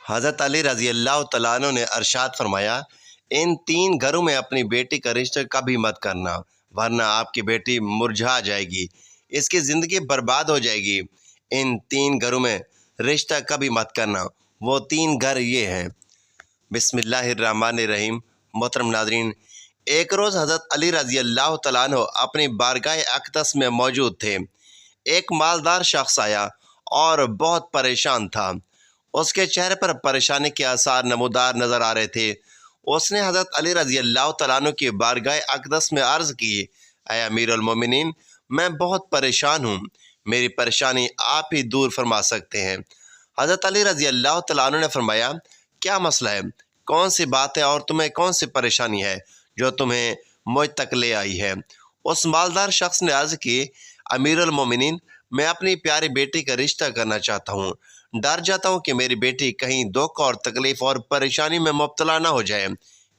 حضرت علی رضی اللہ تعالیٰ عنہ نے ارشاد فرمایا، ان تین گھروں میں اپنی بیٹی کا رشتہ کبھی مت کرنا، ورنہ آپ کی بیٹی مرجھا جائے گی، اس کی زندگی برباد ہو جائے گی۔ ان تین گھروں میں رشتہ کبھی مت کرنا، وہ تین گھر یہ ہیں۔ بسم اللہ الرحمن الرحیم۔ محترم ناظرین، ایک روز حضرت علی رضی اللہ تعالیٰ عنہ اپنی بارگاہ اقدس میں موجود تھے۔ ایک مالدار شخص آیا اور بہت پریشان تھا۔ اس کے چہرے پر پریشانی کے آثار نمودار نظر آ رہے تھے۔ اس نے حضرت علی رضی اللہ تعالیٰ عنہ کی بارگاہ اقدس میں عرض کی، اے امیر المومنین، میں بہت پریشان ہوں، میری پریشانی آپ ہی دور فرما سکتے ہیں۔ حضرت علی رضی اللہ تعالیٰ عنہ نے فرمایا، کیا مسئلہ ہے؟ کون سی بات ہے اور تمہیں کون سی پریشانی ہے جو تمہیں مجھ تک لے آئی ہے؟ اس مالدار شخص نے عرض کی، امیر المومنین، میں اپنی پیاری بیٹی کا رشتہ کرنا چاہتا ہوں۔ ڈر جاتا ہوں کہ میری بیٹی کہیں دکھ اور تکلیف اور پریشانی میں مبتلا نہ ہو جائے۔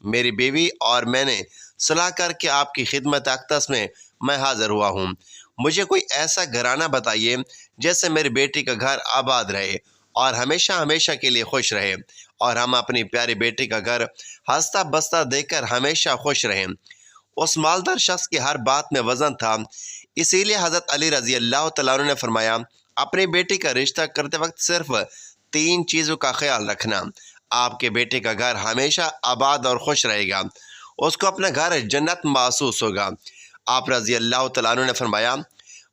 میری بیوی اور میں نے صلاح کر کے آپ کی خدمت اقدس میں حاضر ہوا ہوں۔ مجھے کوئی ایسا گھرانہ بتائیے جس سے میری بیٹی کا گھر آباد رہے اور ہمیشہ ہمیشہ کے لیے خوش رہے، اور ہم اپنی پیاری بیٹی کا گھر ہنستا بستا دیکھ کر ہمیشہ خوش رہیں۔ اس مالدار شخص کی ہر بات میں وزن تھا، اسی لیے حضرت علی رضی اللہ تعالیٰ عنہ نے فرمایا، اپنی بیٹی کا رشتہ کرتے وقت صرف تین چیزوں کا خیال رکھنا۔ آپ کے بیٹے کا گھر ہمیشہ آباد اور خوش رہے گا، اس کو اپنا گھر جنت محسوس ہوگا۔ آپ رضی اللہ تعالیٰ عنہ نے فرمایا،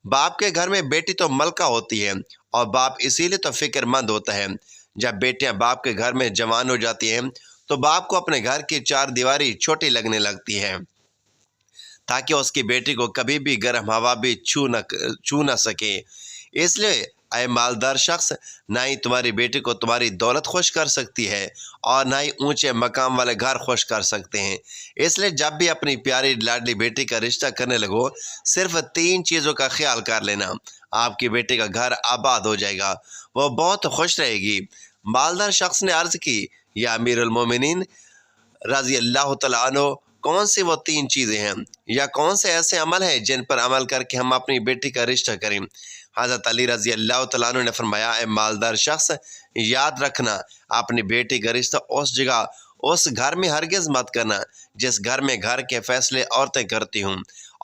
باپ کے گھر میں بیٹی تو ملکہ ہوتی ہے، اور باپ اسی لیے تو فکر مند ہوتا ہے۔ جب بیٹیاں باپ کے گھر میں جوان ہو جاتی ہیں تو باپ کو اپنے گھر کی چار دیواری چھوٹی لگنے لگتی ہے، تاکہ اس کی بیٹی کو کبھی بھی گرم ہوا بھی چھو نہ سکے۔ اس لیے اے مالدار شخص، نہ ہی تمہاری بیٹی کو تمہاری دولت خوش کر سکتی ہے اور نہ ہی اونچے مقام والے گھر خوش کر سکتے ہیں۔ اس لیے جب بھی اپنی پیاری لاڈلی بیٹی کا رشتہ کرنے لگو، صرف تین چیزوں کا خیال کر لینا، آپ کی بیٹی کا گھر آباد ہو جائے گا، وہ بہت خوش رہے گی۔ مالدار شخص نے عرض کی، یا امیر المومنین رضی اللہ تعالیٰ عنہ، کون سی وہ تین چیزیں ہیں یا کون سے ایسے عمل ہیں جن پر عمل کر کے ہم اپنی بیٹی کا رشتہ کریں؟ حضرت علی رضی اللہ تعالیٰ عنہ نے فرمایا، اے مالدار شخص، یاد رکھنا، اپنی بیٹی کا رشتہ اس گھر میں ہرگز مت کرنا جس گھر میں گھر کے فیصلے عورتیں کرتی ہوں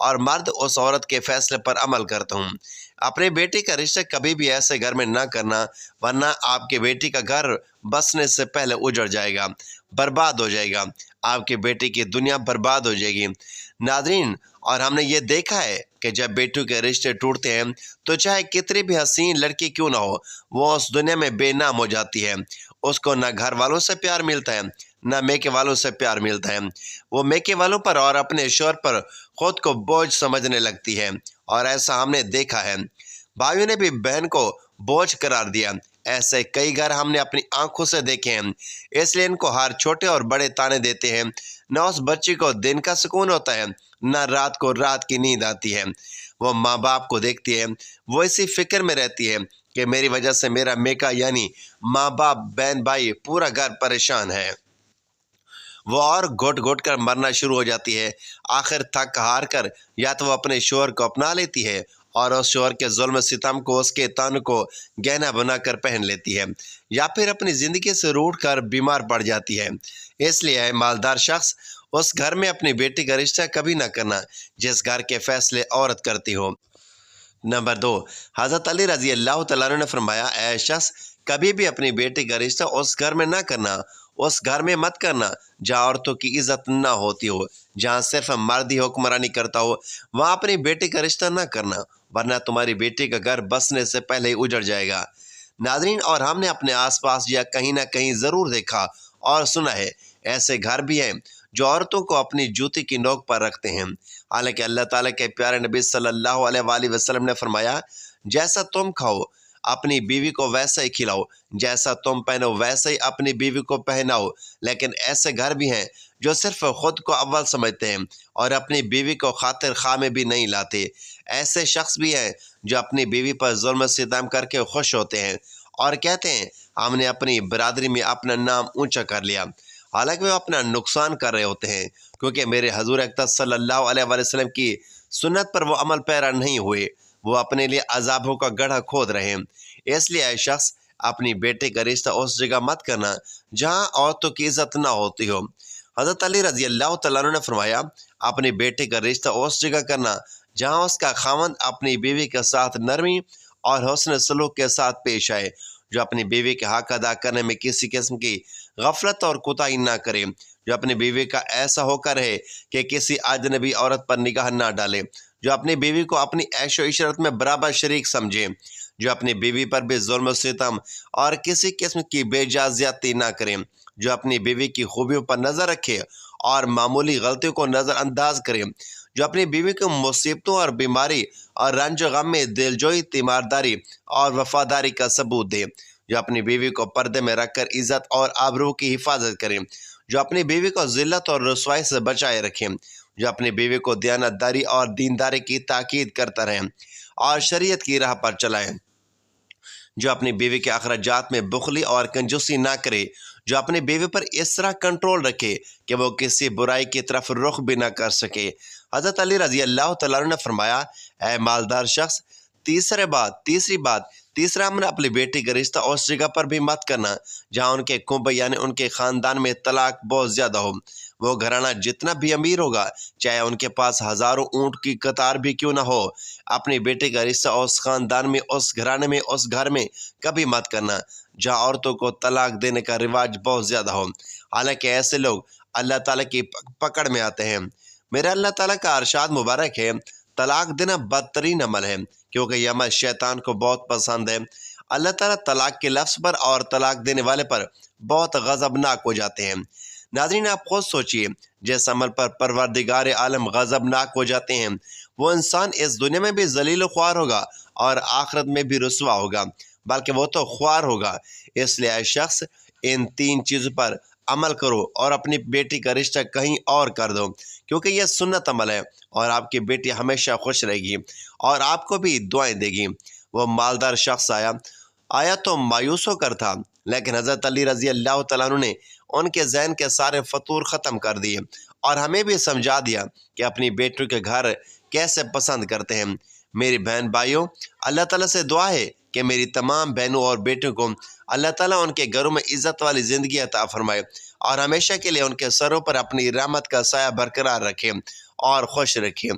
اور مرد اس عورت کے فیصلے پر عمل کرتا ہوں۔ اپنی بیٹی کا رشتہ کبھی بھی ایسے گھر میں نہ کرنا، ورنہ آپ کی بیٹی کا گھر بسنے سے پہلے اجڑ جائے گا، برباد ہو جائے گا، آپ کی بیٹی کی دنیا برباد ہو جائے گی۔ ناظرین، اور ہم نے یہ دیکھا ہے کہ جب بیٹوں کے رشتے ٹوٹتے ہیں تو چاہے کتنی بھی حسین لڑکی کیوں نہ ہو، وہ اس دنیا میں بے نام ہو جاتی ہے۔ اس کو نہ گھر والوں سے پیار ملتا ہے، نہ میکے والوں سے پیار ملتا ہے۔ وہ میکے والوں پر اور اپنے شوہر پر خود کو بوجھ سمجھنے لگتی ہے، اور ایسا ہم نے دیکھا ہے۔ بھائیوں نے بھی بہن کو بوجھ قرار دیا۔ ایسے کئی گھر ہم نے اپنی آنکھوں سے دیکھے ہیں۔ اس لیے ان کو ہر چھوٹے اور بڑے تانے دیتے ہیں۔ نہ اس بچی کو دن کا سکون ہوتا ہے، نہ رات کو رات کی نیند آتی ہے۔ وہ ماں باپ کو دیکھتی ہے، وہ اسی فکر میں رہتی ہے کہ میری وجہ سے میرا میکا یعنی ماں باپ، بہن بھائی، پورا گھر پریشان ہے۔ وہ اور گھٹ گھٹ کر مرنا شروع ہو جاتی ہے۔ آخر تھک ہار کر یا تو وہ اپنے شوہر کو اپنا لیتی ہے اور اس شوہر کے ظلم ستم کو، اس کے تن کو گہنا بنا کر پہن لیتی ہے، یا پھر اپنی زندگی سے روٹھ کر بیمار پڑ جاتی ہے۔ اس لیے اے مالدار شخص، اس گھر میں اپنی بیٹی کا رشتہ کبھی نہ کرنا جس گھر کے فیصلے عورت کرتی ہو۔ نمبر 2، حضرت علی رضی اللہ تعالیٰ عنہ نے فرمایا، اے شخص، کبھی بھی اپنی بیٹی کا رشتہ اس گھر میں نہ کرنا، اس گھر میں مت کرنا جہاں عورتوں کی عزت نہ ہوتی ہو، جہاں صرف مرد ہی حکمرانی کرتا ہو، وہاں اپنی بیٹی کا رشتہ نہ کرنا، ورنہ تمہاری بیٹی کا گھر بسنے سے پہلے ہی اجڑ جائے گا۔ ناظرین، اور ہم نے اپنے آس پاس یا کہیں نہ کہیں ضرور دیکھا اور سنا ہے، ایسے گھر بھی ہیں جو عورتوں کو اپنی جوتی کی نوک پر رکھتے ہیں، حالانکہ اللہ تعالیٰ کے پیارے نبی صلی اللہ علیہ وآلہ وسلم نے فرمایا، جیسا تم کھاؤ اپنی بیوی کو ویسا ہی کھلاؤ، جیسا تم پہنو ویسا ہی اپنی بیوی کو پہناؤ۔ لیکن ایسے گھر بھی ہیں جو صرف خود کو اول سمجھتے ہیں اور اپنی بیوی کو خاطر خواہ میں بھی نہیں لاتے۔ ایسے شخص بھی ہیں جو اپنی بیوی پر ظلم و ستم کر کے خوش ہوتے ہیں اور کہتے ہیں، ہم نے اپنی برادری میں اپنا نام اونچا کر لیا، حالانکہ وہ اپنا نقصان کر رہے ہوتے ہیں، کیونکہ میرے حضور اقدس صلی اللہ علیہ وآلہ وسلم کی سنت پر وہ عمل پیرا نہیں ہوئے، وہ اپنے لیے عذابوں کا گڑھا کھود رہے ہیں۔ اس لیے اے شخص، اپنی بیٹے کا رشتہ اس جگہ مت کرنا جہاں عورتوں کی عزت نہ ہوتی ہو۔ حضرت علی رضی اللہ تعالیٰ عنہ نے فرمایا، اپنی بیٹے کا رشتہ اس جگہ کرنا جہاں اس کا خاوند اپنی بیوی کے ساتھ نرمی اور حسن سلوک کے ساتھ پیش آئے، جو اپنی بیوی کے حق ادا کرنے میں کسی قسم کی غفلت اور کوتاہی نہ کرے، جو اپنی بیوی کا ایسا ہو کر رہے کہ کسی اجنبی عورت پر نگاہ نہ ڈالے، جو اپنی بیوی کو اپنی عیش و عشرت میں برابر شریک سمجھے، جو اپنی بیوی پر بھی ظلم و ستم اور کسی قسم کی بے جا زیادتی نہ کرے، جو اپنی بیوی کی خوبیوں پر نظر رکھے اور معمولی غلطیوں کو نظر انداز کرے، جو اپنی بیوی کو مصیبتوں اور بیماری اور رنج و غم میں دلجوئی، تیمارداری اور وفاداری کا ثبوت دے، جو اپنی بیوی کو پردے میں رکھ کر عزت اور آبرو کی حفاظت کرے، جو اپنی بیوی کو ذلت اور رسوائی سے بچائے رکھے، جو اپنی بیوی کو دیانت داری اور دینداری کی تاکید کرتا رہے اور شریعت کی راہ پر چلائے، جو اپنی بیوی کے اخراجات میں بخلی اور کنجوسی نہ کرے، جو اپنی بیوی پر اس طرح کنٹرول رکھے کہ وہ کسی برائی کی طرف رخ بھی نہ کر سکے۔ حضرت علی رضی اللہ تعالیٰ عنہ نے فرمایا، اے مالدار شخص، تیسرا امر اپنی بیٹی کا رشتہ اس جگہ پر بھی مت کرنا جہاں ان کے کنبے یعنی ان کے خاندان میں طلاق بہت زیادہ ہو۔ وہ گھرانہ جتنا بھی امیر ہوگا، چاہے ان کے پاس ہزاروں اونٹ کی قطار بھی کیوں نہ ہو، اپنی بیٹی کا رشتہ اس خاندان میں، اس گھرانے میں، اس گھر میں کبھی مت کرنا جہاں عورتوں کو طلاق دینے کا رواج بہت زیادہ ہو۔ حالانکہ ایسے لوگ اللہ تعالیٰ کی پکڑ میں آتے ہیں۔ میرے اللہ تعالیٰ کا ارشاد مبارک ہے، طلاق دینا بدترین عمل ہے کیونکہ یہ عمل شیطان کو بہت پسند ہے۔ اللہ تعالیٰ طلاق کے لفظ پر اور طلاق دینے والے پر بہت غضبناک ہو جاتے ہیں۔ ناظرین، آپ خود سوچئے، جس عمل پر پروردگار عالم غضبناک ہو جاتے ہیں، وہ انسان اس دنیا میں بھی ذلیل و خوار ہوگا اور آخرت میں بھی رسوا ہوگا، بلکہ وہ تو خوار ہوگا۔ اس لیے اے شخص، ان 3 چیزوں پر عمل کرو اور اپنی بیٹی کا رشتہ کہیں اور کر دو، کیونکہ یہ سنت عمل ہے اور آپ کی بیٹی ہمیشہ خوش رہے گی اور آپ کو بھی دعائیں دے گی۔ وہ مالدار شخص آیا تو مایوس ہو کر تھا، لیکن حضرت علی رضی اللہ تعالیٰ عنہ نے ان کے ذہن کے سارے فطور ختم کر دیے اور ہمیں بھی سمجھا دیا کہ اپنی بیٹیوں کے گھر کیسے پسند کرتے ہیں۔ میری بہن بھائیوں، اللہ تعالیٰ سے دعا ہے کہ میری تمام بہنوں اور بیٹوں کو اللہ تعالیٰ ان کے گھروں میں عزت والی زندگی عطا فرمائے اور ہمیشہ کے لیے ان کے سروں پر اپنی رحمت کا سایہ برقرار رکھے اور خوش رکھے۔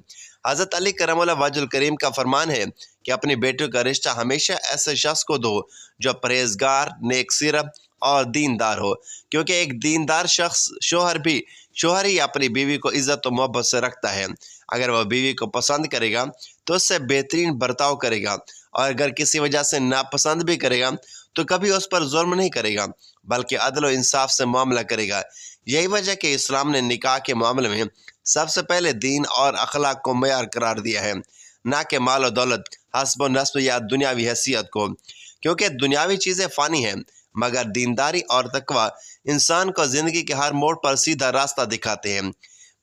حضرت علی کرم اللہ وجہ الکریم کا فرمان ہے کہ اپنی بیٹوں کا رشتہ ہمیشہ ایسے شخص کو دو جو پرہیزگار، نیک سیرت اور دیندار ہو، کیونکہ ایک دیندار شوہر ہی اپنی بیوی کو عزت و محبت سے رکھتا ہے۔ اگر وہ بیوی کو پسند کرے گا تو اس سے بہترین برتاؤ کرے گا، اور اگر کسی وجہ سے ناپسند بھی کرے گا تو کبھی اس پر ظلم نہیں کرے گا بلکہ عدل و انصاف سے معاملہ کرے گا۔ یہی وجہ کہ اسلام نے نکاح کے معاملے میں سب سے پہلے دین اور اخلاق کو معیار قرار دیا ہے، نہ کہ مال و دولت، حسب و نسب یا دنیاوی حیثیت کو، کیونکہ دنیاوی چیزیں فانی ہیں، مگر دینداری اور تقوی انسان کو زندگی کے ہر موڑ پر سیدھا راستہ دکھاتے ہیں۔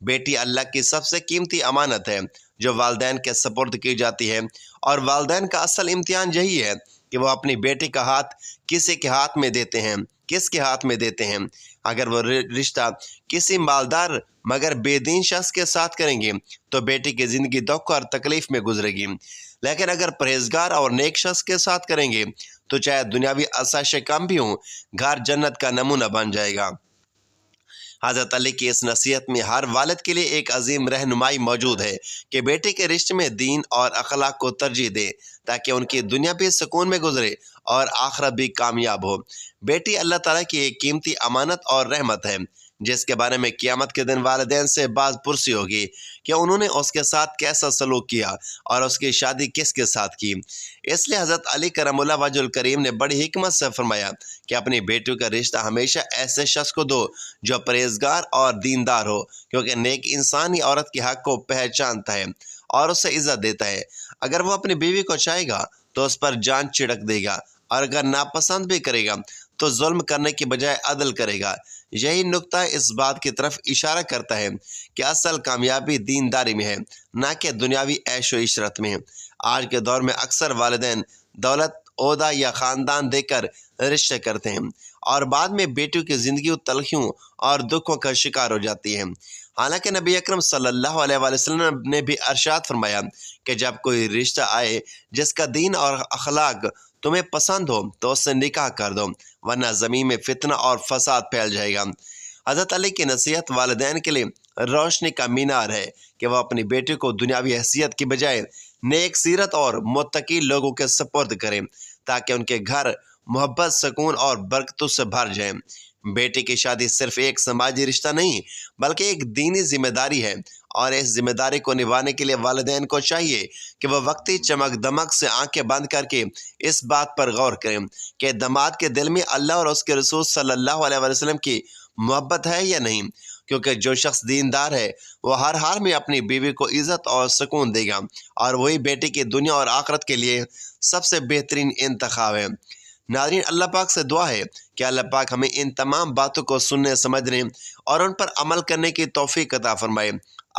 بیٹی اللہ کی سب سے قیمتی امانت ہے جو والدین کے سپرد کی جاتی ہے، اور والدین کا اصل امتحان یہی ہے کہ وہ اپنی بیٹی کا ہاتھ کس کے ہاتھ میں دیتے ہیں۔ اگر وہ رشتہ کسی مالدار مگر بے دین شخص کے ساتھ کریں گے تو بیٹی کی زندگی دکھ اور تکلیف میں گزرے گی، لیکن اگر پرہیزگار اور نیک شخص کے ساتھ کریں گے تو چاہے دنیاوی آسائشیں کم بھی ہوں، گھر جنت کا نمونہ بن جائے گا۔ حضرت علی کی اس نصیحت میں ہر والد کے لیے ایک عظیم رہنمائی موجود ہے کہ بیٹے کے رشتے میں دین اور اخلاق کو ترجیح دے تاکہ ان کی دنیا بھی سکون میں گزرے اور آخرت بھی کامیاب ہو۔ بیٹی اللہ تعالیٰ کی ایک قیمتی امانت اور رحمت ہے جس کے بارے میں قیامت کے دن والدین سے باز پرسی ہوگی کہ انہوں نے اس کے ساتھ کیسا سلوک کیا اور اس کی شادی کس کے ساتھ کی۔ اس لیے حضرت علی کرم اللہ وجہ الکریم نے بڑی حکمت سے فرمایا کہ اپنی بیٹیوں کا رشتہ ہمیشہ ایسے شخص کو دو جو پرہیزگار اور دیندار ہو، کیونکہ نیک انسان ہی عورت کے حق کو پہچانتا ہے اور اسے عزت دیتا ہے۔ اگر وہ اپنی بیوی کو چاہے گا تو اس پر جان چھڑک دے گا، اور اگر ناپسند بھی کرے گا تو ظلم کرنے کی بجائے عدل کرے گا۔ یہی نقطہ اس بات کی طرف اشارہ کرتا ہے کہ اصل کامیابی دینداری میں ہے، نہ کہ دنیاوی عیش و عشرت میں۔ آج کے دور میں اکثر والدین دولت، عہدہ یا خاندان دے کر رشتے کرتے ہیں اور بعد میں بیٹیوں کی زندگیوں تلخیوں اور دکھوں کا شکار ہو جاتی ہیں۔ حالانکہ نبی اکرم صلی اللہ علیہ وآلہ وسلم نے بھی ارشاد فرمایا کہ جب کوئی رشتہ آئے جس کا دین اور اخلاق تمہیں پسند ہو تو اس سے نکاح کر دو، ورنہ زمین میں فتنہ اور فساد پھیل جائے گا۔ حضرت علی کی نصیحت والدین کے لیے روشنی کا مینار ہے کہ وہ اپنی بیٹی کو دنیاوی حیثیت کی بجائے نیک سیرت اور متقی لوگوں کے سپرد کریں، تاکہ ان کے گھر محبت، سکون اور برکتوں سے بھر جائیں۔ بیٹی کی شادی صرف ایک سماجی رشتہ نہیں بلکہ ایک دینی ذمہ داری ہے، اور اس ذمہ داری کو نبھانے کے لیے والدین کو چاہیے کہ وہ وقتی چمک دمک سے آنکھیں بند کر کے اس بات پر غور کریں کہ داماد کے دل میں اللہ اور اس کے رسول صلی اللہ علیہ وسلم کی محبت ہے یا نہیں، کیونکہ جو شخص دیندار ہے وہ ہر حال میں اپنی بیوی کو عزت اور سکون دے گا، اور وہی بیٹی کی دنیا اور آخرت کے لیے سب سے بہترین انتخاب ہے۔ ناظرین، اللہ پاک سے دعا ہے کہ اللہ پاک ہمیں ان تمام باتوں کو سننے، سمجھنے اور ان پر عمل کرنے کی توفیق عطا فرمائے،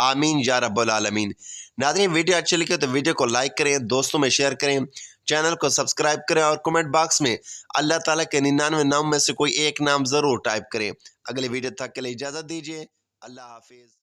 آمین یا رب العالمین۔ ناظرین، ویڈیو اچھی لگے تو ویڈیو کو لائک کریں، دوستوں میں شیئر کریں، چینل کو سبسکرائب کریں اور کمنٹ باکس میں اللہ تعالیٰ کے 99 نام میں سے کوئی ایک نام ضرور ٹائپ کریں۔ اگلے ویڈیو تک کے لیے اجازت دیجیے، اللہ حافظ۔